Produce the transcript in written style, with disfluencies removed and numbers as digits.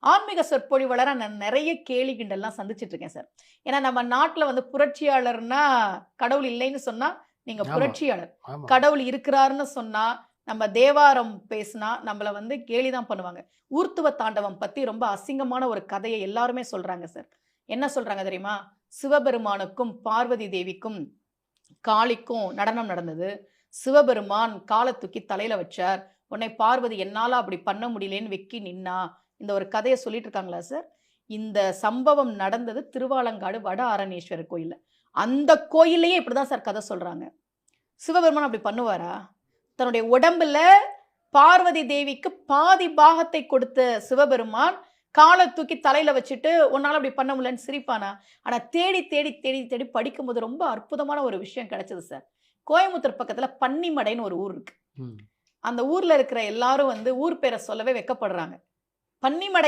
ஆன்மீக சொற்பொழிவாளரா நான் நிறைய கேலி கிண்டல்லாம் சந்திச்சுட்டு இருக்கேன் சார். ஏன்னா நம்ம நாட்டுல வந்து புரட்சியாளர்னா கடவுள் இல்லைன்னு சொன்னா நீங்க ஆமா, புரட்சியாளர். ஆமா. கடவுள் இருக்கிறாருன்னு சொன்னா, நம்ம தேவாரம் பேசினா நம்மள வந்து கேலி தான் பண்ணுவாங்க. ஊர்த்துவ தாண்டவம் பத்தி ரொம்ப அசிங்கமான ஒரு கதையை எல்லாருமே சொல்றாங்க சார். என்ன சொல்றாங்க தெரியுமா? சிவபெருமானுக்கும் பார்வதி தேவிக்கும் காளிக்கும் நடனம் நடந்தது. சிவபெருமான் கால தூக்கி தலையில வச்சார். உடனே பார்வதி என்னால அப்படி பண்ண முடியலன்னு வெக்கி நின்னா. இந்த ஒரு கதைய சொல்லிட்டு இருக்காங்களா சார்? இந்த சம்பவம் நடந்தது திருவாலங்காடு வட ஆரணீஸ்வரர் கோயில்ல. அந்த கோயில்லயே இப்படிதான் சார் கதை சொல்றாங்க. சிவபெருமான் அப்படி பண்ணுவாரா? தன்னுடைய உடம்புல பார்வதி தேவிக்கு பாதி பாகத்தை கொடுத்த சிவபெருமான் காலை தூக்கி தலையில வச்சுட்டு உன்னால அப்படி பண்ண முடியலன்னு சிரிப்பானா? ஆனா தேடி தேடி தேடி தேடி படிக்கும்போது ரொம்ப அற்புதமான ஒரு விஷயம் கிடைச்சது சார். கோயம்புத்தூர் பக்கத்துல பன்னிமடைன்னு ஒரு ஊர் இருக்கு. ம். அந்த ஊர்ல இருக்கிற எல்லாரும் வந்து ஊர் பேரை சொல்லவே வெட்கப்படுறாங்க. பன்னிமடை